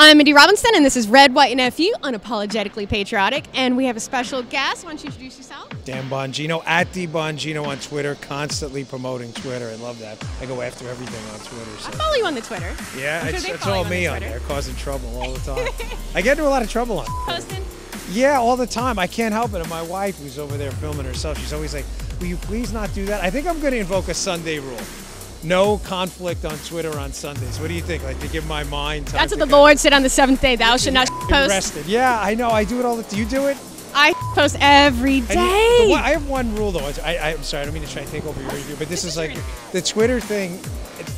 I'm Mindy Robinson, and this is Red, White, and FU, Unapologetically Patriotic. And we have a special guest. Why don't you introduce yourself? Dan Bongino, at the Bongino on Twitter, constantly promoting Twitter. I love that. I go after everything on Twitter. So. I follow you on the Twitter. Yeah, it's all me on there, causing trouble all the time. I get into a lot of trouble on Posting? Yeah, all the time. I can't help it. And my wife, who's over there filming herself, she's always like, will you please not do that? I think I'm going to invoke a Sunday rule. No conflict on Twitter on Sundays. What do you think? Like, to give my mind time. That's what the Lord said on the seventh day. Thou should not post. Rested. Yeah, I know. I do it all the time. Do you do it? I post every day. I have one rule, though. I'm sorry. I don't mean to try to take over your interview, but this is like the Twitter thing.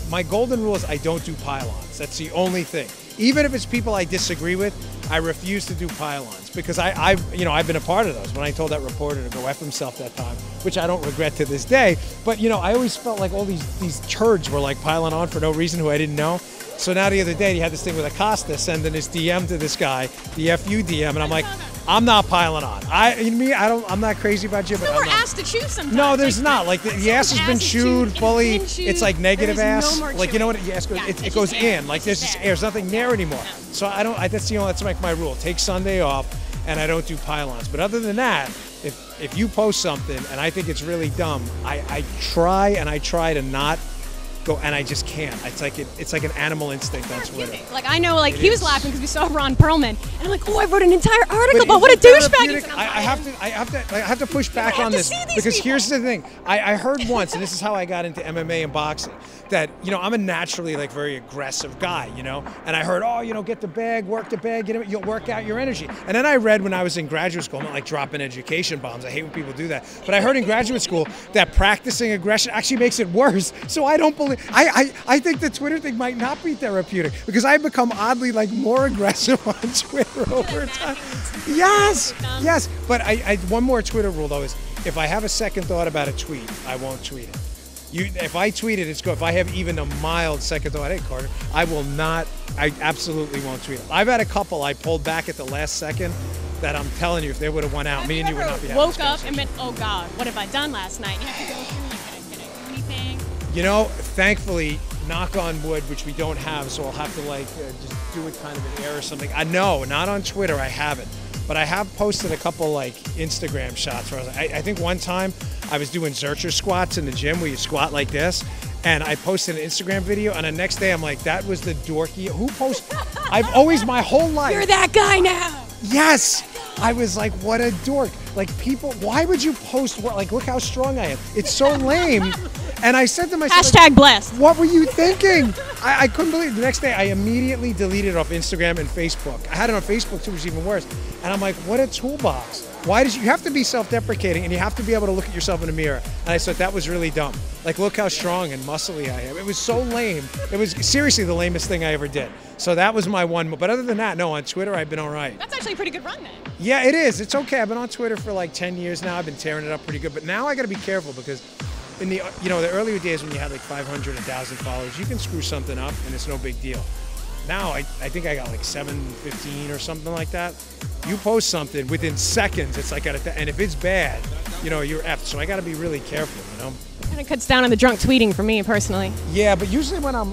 My golden rule is I don't do pylons. That's the only thing. Even if it's people I disagree with, I refuse to do pylons because I've been a part of those. When I told that reporter to go F himself that time, which I don't regret to this day, but I always felt like all these turds were like piling on for no reason who I didn't know. So now the other day he had this thing with Acosta sending his DM to this guy, the FU DM, and I'm like, I'm not piling on. I'm not crazy about you, but we're asked to choose sometimes. No, there's not. Like the ass has been chewed fully. It's like negative ass. No, like you know what? It goes in. Like there's nothing there anymore. So that's like my rule. Take Sunday off, and I don't do pylons. But other than that, if you post something and I think it's really dumb, I try to not go, and I just can't. It's like an animal instinct on Twitter. Like I know, like he was laughing because we saw Ron Perlman, and I'm like, oh, I wrote an entire article about what a douchebag. I have to push back on this because here's the thing. I heard once, and this is how I got into MMA and boxing, that I'm a naturally like very aggressive guy, and I heard, get the bag, work the bag, you'll work out your energy. And then I read when I was in graduate school, I'm not like dropping education bombs. I hate when people do that, but I heard in graduate school that practicing aggression actually makes it worse. So I don't believe. I think the Twitter thing might not be therapeutic because I've become oddly like more aggressive on Twitter over time. Yes. But one more Twitter rule though is if I have a second thought about a tweet, I won't tweet it. If I tweet it, it's good. If I have even a mild second thought, hey Carter, I will not. I absolutely won't tweet it. I've had a couple I pulled back at the last second that I'm telling you, if they would have went out, me and you would not be having this conversation. Woke up and went, oh God, what have I done last night? You have to go through. Can I do anything? Thankfully, knock on wood, which we don't have, so I'll have to just do it kind of in air or something. No, not on Twitter, I haven't. But I have posted a couple like Instagram shots where I think one time I was doing Zercher squats in the gym where you squat like this, and I posted an Instagram video, and the next day I'm like, that was the dorky, who posts? I've always, my whole life. You're that guy now. Yes. I was like, what a dork. Like people, why would you post, like look how strong I am. It's so lame. And I said to myself, hashtag blessed. What were you thinking? I couldn't believe it. The next day, I immediately deleted it off Instagram and Facebook. I had it on Facebook too, which is even worse. And I'm like, what a toolbox. Why you have to be self-deprecating and you have to be able to look at yourself in the mirror. And I thought that was really dumb. Like, look how strong and muscly I am. It was so lame. It was seriously the lamest thing I ever did. So that was my one. But other than that, no, on Twitter, I've been all right. That's actually a pretty good run then. Yeah, it is. It's okay. I've been on Twitter for like 10 years now. I've been tearing it up pretty good. But now I got to be careful because in the earlier days when you had like 500, 1,000 followers, you can screw something up and it's no big deal. Now I think I got like 715 or something like that. You post something within seconds, it's like and if it's bad, you're effed. So I got to be really careful, Kind of cuts down on the drunk tweeting for me personally. Yeah, but usually when I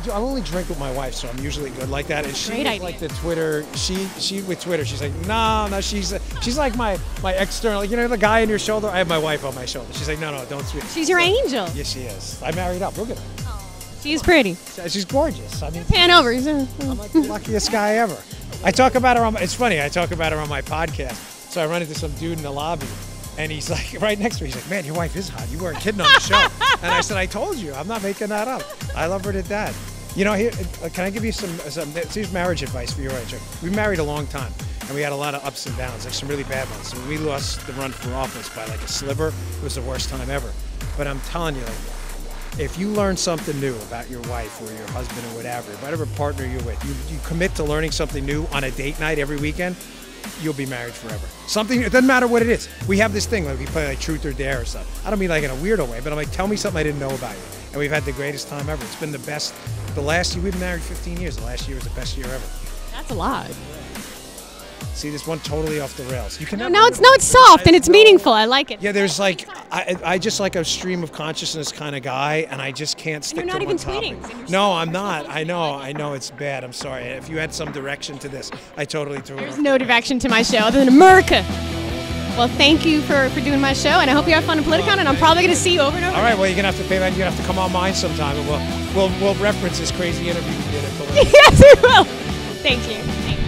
only drink with my wife, so I'm usually good like that. And she like the Twitter. She with Twitter, she's like, no, she's like my external. The guy on your shoulder. I have my wife on my shoulder. She's like, no, don't tweet. She's your angel. Yes, she is. I married up. Look at her. She's pretty. She's gorgeous. Pan over. I'm like the luckiest guy ever. I talk about her it's funny. I talk about her on my podcast. So I run into some dude in the lobby. And he's like, right next to me, he's like, man, your wife is hot. You weren't kidding on the show. And I said, I told you. I'm not making that up. I love her to death. Here, can I give you some marriage advice for your wife? We married a long time, and we had a lot of ups and downs, like some really bad ones. When we lost the run for office by like a sliver, it was the worst time ever. But I'm telling you, if you learn something new about your wife or your husband or whatever partner you're with, you commit to learning something new on a date night every weekend, you'll be married forever. It doesn't matter what it is. We have this thing, like we play like truth or dare or something. I don't mean like in a weirdo way, but I'm like, tell me something I didn't know about you. And we've had the greatest time ever. It's been the best. We've been married 15 years. The last year was the best year ever. That's a lot. See, this one totally off the rails. You can no, it's soft and it's meaningful. I like it. Yeah, there's like, I just like a stream of consciousness kind of guy, and I just can't stick You're not to even one topic. tweeting. No, I'm not. I know it's bad. I'm sorry. If you had some direction to this, I totally threw it There's off. no direction to my show other than America. Well, thank you for doing my show, and I hope you have fun in Politicon, and I'm probably going to see you over and over. All right, well, you're going to have to pay back. You're going to have to come on mine sometime, and we'll reference this crazy interview you did at Politicon. Yes, we will. Thank you.